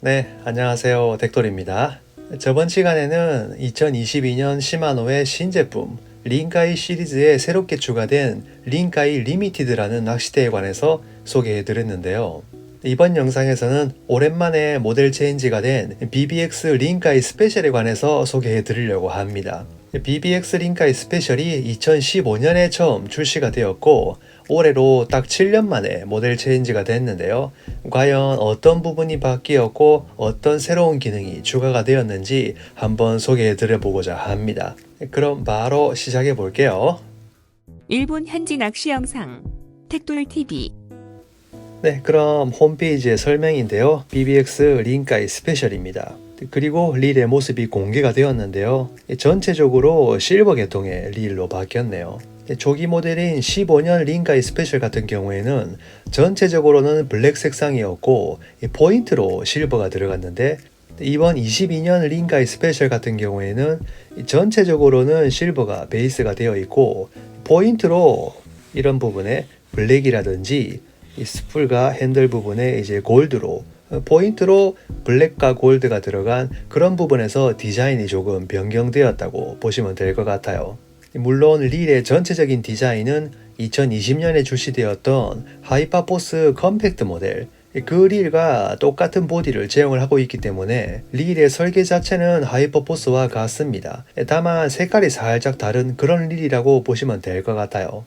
네, 안녕하세요. 덱돌입니다. 저번 시간에는 2022년 시마노의 신제품 린카이 시리즈에 새롭게 추가된 린카이 리미티드라는 낚싯대에 관해서 소개해 드렸는데요. 이번 영상에서는 오랜만에 모델 체인지가 된 BBX 린카이 스페셜에 관해서 소개해 드리려고 합니다. BBX 린카이 스페셜이 2015년에 처음 출시가 되었고 올해로 딱 7년 만에 모델 체인지가 됐는데요. 과연 어떤 부분이 바뀌었고 어떤 새로운 기능이 추가가 되었는지 한번 소개해 드려보고자 합니다. 그럼 바로 시작해 볼게요. 일본 현지 낚시 영상 택돌TV. 네, 그럼 홈페이지의 설명인데요. BBX 린카이 스페셜입니다. 그리고 릴의 모습이 공개가 되었는데요. 전체적으로 실버 계통의 릴로 바뀌었네요. 조기 모델인 15년 린카이 스페셜 같은 경우에는 전체적으로는 블랙 색상이었고 포인트로 실버가 들어갔는데, 이번 22년 린카이 스페셜 같은 경우에는 전체적으로는 실버가 베이스가 되어 있고 포인트로 이런 부분에 블랙이라든지 이 스풀과 핸들 부분에 이제 골드로 포인트로 블랙과 골드가 들어간 그런 부분에서 디자인이 조금 변경되었다고 보시면 될 것 같아요. 물론 릴의 전체적인 디자인은 2020년에 출시되었던 하이파포스 컴팩트 모델 그 릴과 똑같은 보디를 제공을 하고 있기 때문에 릴의 설계 자체는 하이퍼포스와 같습니다. 다만 색깔이 살짝 다른 그런 릴이라고 보시면 될 것 같아요.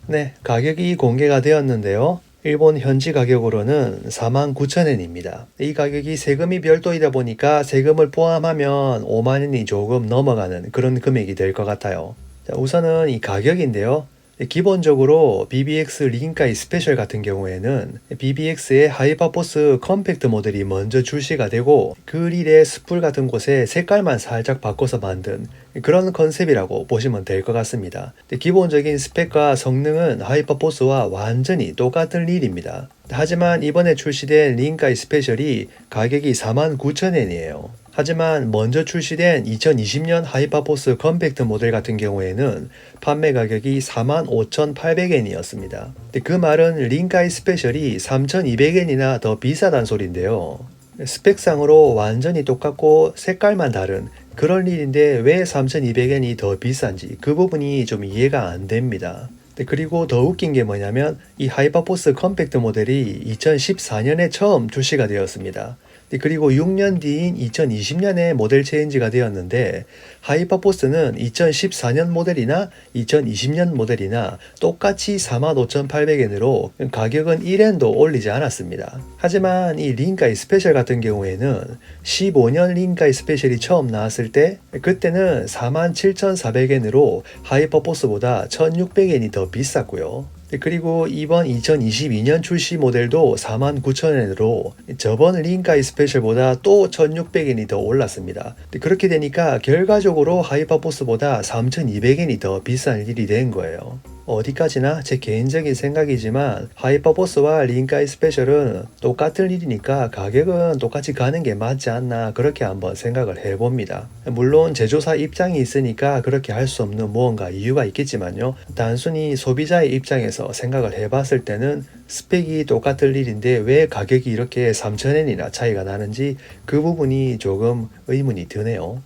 네, 가격이 공개가 되었는데요. 일본 현지 가격으로는 49,000엔입니다. 이 가격이 세금이 별도이다 보니까 세금을 포함하면 50,000엔이 조금 넘어가는 그런 금액이 될 것 같아요. 자, 우선은 이 가격인데요. 기본적으로 BBX 린카이 스페셜 같은 경우에는 BBX의 하이퍼포스 컴팩트 모델이 먼저 출시가 되고 그 릴의 스풀 같은 곳에 색깔만 살짝 바꿔서 만든 그런 컨셉이라고 보시면 될 것 같습니다. 기본적인 스펙과 성능은 하이퍼포스와 완전히 똑같은 릴입니다. 하지만 이번에 출시된 린카이 스페셜이 가격이 49,000엔이에요. 하지만 먼저 출시된 2020년 하이퍼포스 컴팩트 모델 같은 경우에는 판매 가격이 45,800엔이었습니다. 그 말은 린카이 스페셜이 3,200엔이나 더 비싸단 소린데요. 스펙상으로 완전히 똑같고 색깔만 다른 그런 릴인데 왜 3,200엔이 더 비싼지 그 부분이 좀 이해가 안 됩니다. 그리고 더 웃긴 게 뭐냐면 이 하이퍼포스 컴팩트 모델이 2014년에 처음 출시가 되었습니다. 그리고 6년 뒤인 2020년에 모델 체인지가 되었는데 하이퍼포스는 2014년 모델이나 2020년 모델이나 똑같이 45,800엔으로 가격은 1엔도 올리지 않았습니다. 하지만 이 린카이 스페셜 같은 경우에는 15년 린카이 스페셜이 처음 나왔을 때 그때는 47,400엔으로 하이퍼포스보다 1,600엔이 더 비쌌고요. 그리고 이번 2022년 출시 모델도 49,000엔으로 저번 린카이 스페셜보다 또 1,600엔이 더 올랐습니다. 그렇게 되니까 결과적으로 하이퍼포스보다 3,200엔이 더 비싼 일이 된 거예요. 어디까지나 제 개인적인 생각이지만 하이퍼포스와 린카이 스페셜은 똑같은 일이니까 가격은 똑같이 가는 게 맞지 않나 그렇게 한번 생각을 해봅니다. 물론 제조사 입장이 있으니까 그렇게 할 수 없는 무언가 이유가 있겠지만요. 단순히 소비자의 입장에서 생각을 해봤을 때는 스펙이 똑같은 일인데 왜 가격이 이렇게 3,000엔이나 차이가 나는지 그 부분이 조금 의문이 드네요.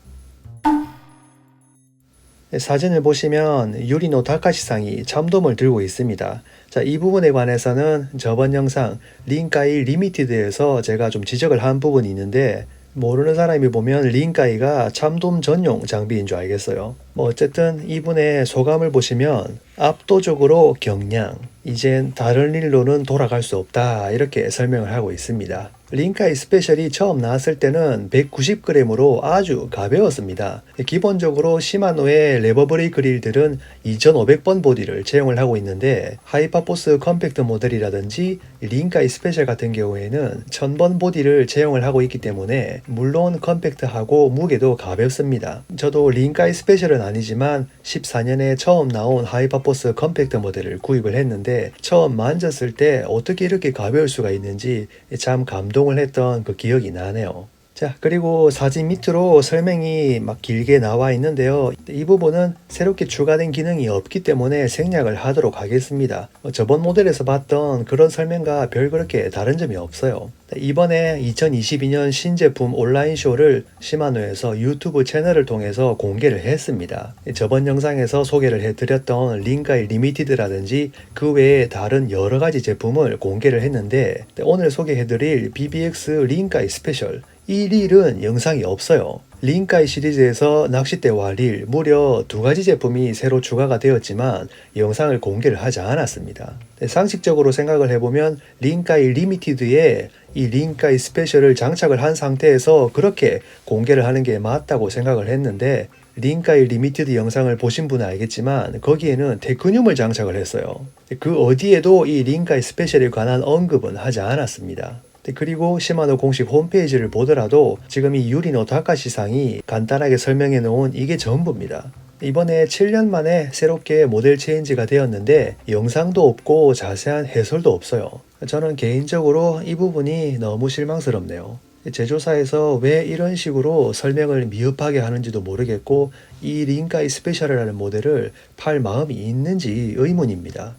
사진을 보시면 유리노 다카시상이 참돔을 들고 있습니다. 자, 이 부분에 관해서는 저번 영상 린카이 리미티드에서 제가 좀 지적을 한 부분이 있는데 모르는 사람이 보면 린카이가 참돔 전용 장비인 줄 알겠어요. 어쨌든 이분의 소감을 보시면 압도적으로 경량, 이젠 다른 일로는 돌아갈 수 없다 이렇게 설명을 하고 있습니다. 린카이 스페셜이 처음 나왔을 때는 190g으로 아주 가벼웠습니다. 기본적으로 시마노의 레버 브레이크 릴들은 2500번 보디를 채용을 하고 있는데 하이퍼포스 컴팩트 모델이라든지 린카이 스페셜 같은 경우에는 1000번 보디를 채용을 하고 있기 때문에 물론 컴팩트하고 무게도 가볍습니다. 저도 린카이 스페셜은 아니지만 14년에 처음 나온 하이퍼포스 컴팩트 모델을 구입을 했는데 처음 만졌을 때 어떻게 이렇게 가벼울 수가 있는지 참 감동을 했던 그 기억이 나네요. 자, 그리고 사진 밑으로 설명이 막 길게 나와 있는데요. 이 부분은 새롭게 추가된 기능이 없기 때문에 생략을 하도록 하겠습니다. 저번 모델에서 봤던 그런 설명과 별 그렇게 다른 점이 없어요. 이번에 2022년 신제품 온라인쇼를 시마노에서 유튜브 채널을 통해서 공개를 했습니다. 저번 영상에서 소개를 해드렸던 린카이 리미티드라든지 그 외에 다른 여러 가지 제품을 공개를 했는데 오늘 소개해드릴 BBX 린카이 스페셜 이 릴은 영상이 없어요. 린카이 시리즈에서 낚싯대와 릴 무려 두 가지 제품이 새로 추가가 되었지만 영상을 공개를 하지 않았습니다. 상식적으로 생각을 해보면 린카이 리미티드에 이 린카이 스페셜을 장착을 한 상태에서 그렇게 공개를 하는 게 맞다고 생각을 했는데 린카이 리미티드 영상을 보신 분은 알겠지만 거기에는 테크늄을 장착을 했어요. 그 어디에도 이 린카이 스페셜에 관한 언급은 하지 않았습니다. 그리고 시마노 공식 홈페이지를 보더라도 지금 이 유리노 다카시상이 간단하게 설명해 놓은 이게 전부입니다. 이번에 7년 만에 새롭게 모델 체인지가 되었는데 영상도 없고 자세한 해설도 없어요. 저는 개인적으로 이 부분이 너무 실망스럽네요. 제조사에서 왜 이런 식으로 설명을 미흡하게 하는지도 모르겠고 이 린카이 스페셜이라는 모델을 팔 마음이 있는지 의문입니다.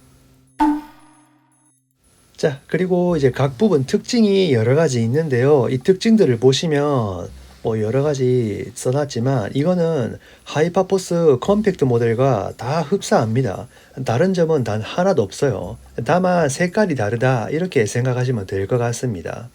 자, 그리고 이제 각 부분 특징이 여러 가지 있는데요. 이 특징들을 보시면 뭐 여러 가지 써놨지만 이거는 하이파포스 컴팩트 모델과 다 흡사합니다. 다른 점은 단 하나도 없어요. 다만 색깔이 다르다 이렇게 생각하시면 될 것 같습니다.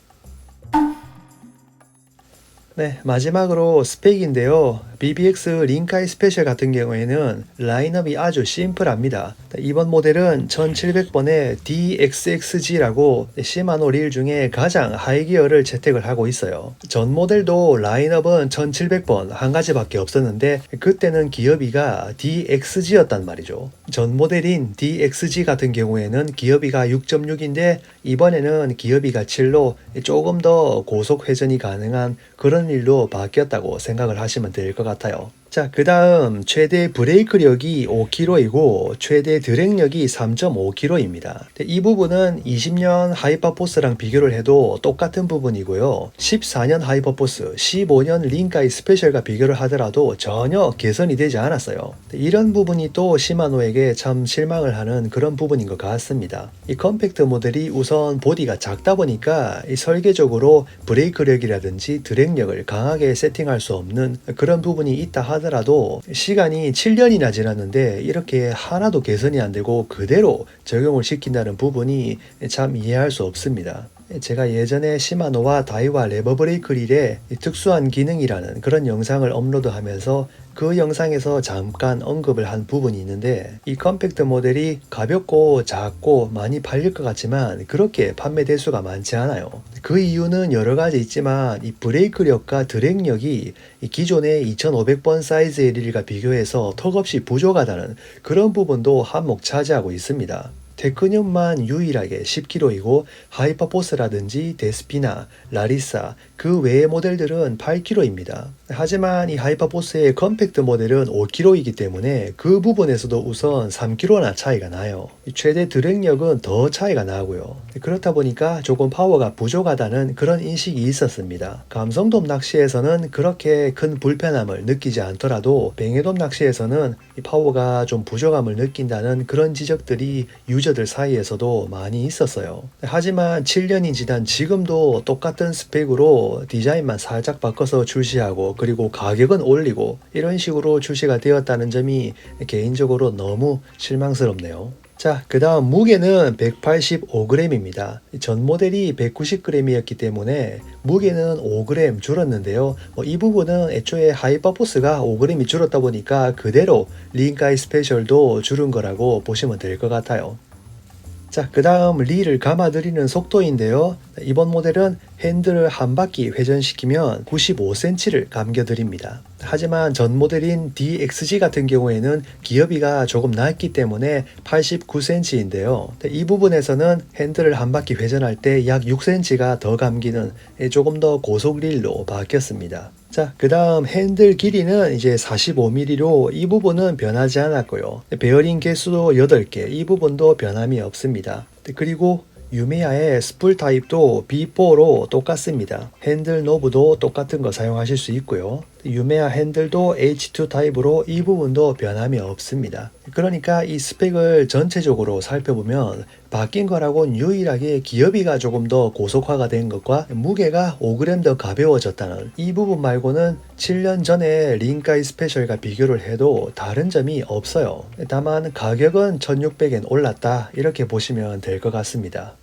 네, 마지막으로 스펙인데요. BBX 린카이 스페셜 같은 경우에는 라인업이 아주 심플합니다. 이번 모델은 1700번의 DXXG라고 시마노 릴 중에 가장 하이기어를 채택을 하고 있어요. 전 모델도 라인업은 1700번 한 가지밖에 없었는데 그때는 기어비가 DXG였단 말이죠. 전 모델인 DXG 같은 경우에는 기어비가 6.6인데 이번에는 기어비가 7로 조금 더 고속 회전이 가능한 그런 일로 바뀌었다고 생각을 하시면 될 것 같아요. 자, 그 다음 최대 브레이크력이 5kg이고 최대 드랙력이 3.5kg입니다. 이 부분은 20년 하이퍼포스랑 비교를 해도 똑같은 부분이고요. 14년 하이퍼포스, 15년 린카이 스페셜과 비교를 하더라도 전혀 개선이 되지 않았어요. 이런 부분이 또 시마노에게 참 실망을 하는 그런 부분인 것 같습니다. 이 컴팩트 모델이 우선 보디가 작다 보니까 이 설계적으로 브레이크력이라든지 드랙력을 강하게 세팅할 수 없는 그런 부분이 있다 하더라도 시간이 7년이나 지났는데 이렇게 하나도 개선이 안 되고 그대로 적용을 시킨다는 부분이 참 이해할 수 없습니다. 제가 예전에 시마노와 다이와 레버 브레이크 릴의 특수한 기능이라는 그런 영상을 업로드하면서 그 영상에서 잠깐 언급을 한 부분이 있는데 이 컴팩트 모델이 가볍고 작고 많이 팔릴 것 같지만 그렇게 판매 대수가 많지 않아요. 그 이유는 여러 가지 있지만 이 브레이크력과 드랙력이 이 기존의 2500번 사이즈의 릴과 비교해서 턱없이 부족하다는 그런 부분도 한몫 차지하고 있습니다. 테크늄만 유일하게 10kg이고 하이퍼포스라든지 데스피나, 라리사 그 외의 모델들은 8kg입니다. 하지만 이 하이퍼포스의 컴팩트 모델은 5kg이기 때문에 그 부분에서도 우선 3kg나 차이가 나요. 최대 드랙력은 더 차이가 나고요. 그렇다 보니까 조금 파워가 부족하다는 그런 인식이 있었습니다. 감성돔 낚시에서는 그렇게 큰 불편함을 느끼지 않더라도 뱅에돔 낚시에서는 이 파워가 좀 부족함을 느낀다는 그런 지적들이 유저들 사이에서도 많이 있었어요. 하지만 7년이 지난 지금도 똑같은 스펙으로 디자인만 살짝 바꿔서 출시하고 그리고 가격은 올리고 이런 식으로 출시가 되었다는 점이 개인적으로 너무 실망스럽네요. 자, 그 다음 무게는 185g입니다. 전 모델이 190g이었기 때문에 무게는 5g 줄었는데요. 이 부분은 애초에 하이퍼포스가 5g이 줄었다 보니까 그대로 린카이 스페셜도 줄은 거라고 보시면 될 것 같아요. 자, 그 다음 릴을 감아들이는 속도인데요. 이번 모델은 핸들을 한 바퀴 회전시키면 95cm를 감겨드립니다. 하지만 전 모델인 DXG 같은 경우에는 기어비가 조금 낮기 때문에 89cm인데요. 이 부분에서는 핸들을 한 바퀴 회전할 때 약 6cm가 더 감기는 조금 더 고속 릴로 바뀌었습니다. 자, 그 다음 핸들 길이는 이제 45mm로 이 부분은 변하지 않았고요. 베어링 개수도 8개, 이 부분도 변함이 없습니다. 그리고 유미야의 스풀 타입도 B4로 똑같습니다. 핸들 노브도 똑같은 거 사용하실 수 있고요. 유메야 핸들도 H2 타입으로 이 부분도 변함이 없습니다. 그러니까 이 스펙을 전체적으로 살펴보면 바뀐 거라곤 유일하게 기어비가 조금 더 고속화가 된 것과 무게가 5g 더 가벼워졌다는 이 부분 말고는 7년 전에 린카이 스페셜과 비교를 해도 다른 점이 없어요. 다만 가격은 1600엔 올랐다 이렇게 보시면 될 것 같습니다.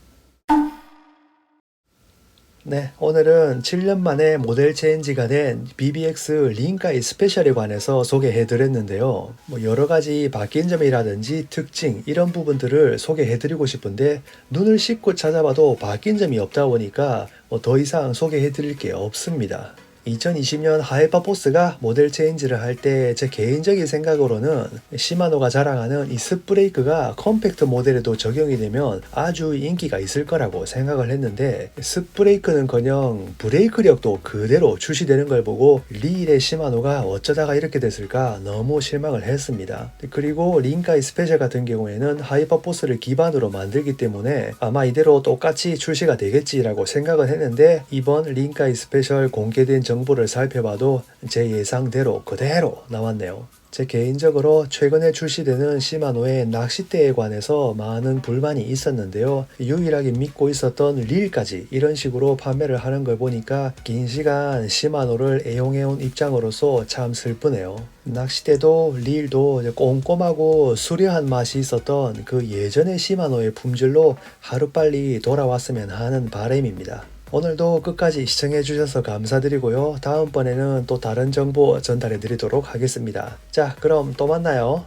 네, 오늘은 7년 만에 모델 체인지가 된 BBX 린카이 스페셜에 관해서 소개해 드렸는데요. 여러 가지 바뀐 점이라든지 특징 이런 부분들을 소개해 드리고 싶은데 눈을 씻고 찾아봐도 바뀐 점이 없다 보니까 더 이상 소개해 드릴 게 없습니다. 2020년 하이퍼포스가 모델 체인지를 할 때 제 개인적인 생각으로는 시마노가 자랑하는 이 습브레이크가 컴팩트 모델에도 적용이 되면 아주 인기가 있을 거라고 생각을 했는데 습브레이크는커녕 브레이크력도 그대로 출시되는 걸 보고 리일의 시마노가 어쩌다가 이렇게 됐을까 너무 실망을 했습니다. 그리고 린카이 스페셜 같은 경우에는 하이퍼포스를 기반으로 만들기 때문에 아마 이대로 똑같이 출시가 되겠지라고 생각을 했는데 이번 린카이 스페셜 공개된 정보를 살펴봐도 제 예상대로 그대로 나왔네요. 제 개인적으로 최근에 출시되는 시마노의 낚싯대에 관해서 많은 불만이 있었는데요. 유일하게 믿고 있었던 릴까지 이런 식으로 판매를 하는 걸 보니까 긴 시간 시마노를 애용해온 입장으로서 참 슬프네요. 낚싯대도 릴도 꼼꼼하고 수려한 맛이 있었던 그 예전의 시마노의 품질로 하루빨리 돌아왔으면 하는 바람입니다. 오늘도 끝까지 시청해 주셔서 감사드리고요. 다음번에는 또 다른 정보 전달해 드리도록 하겠습니다. 자, 그럼 또 만나요.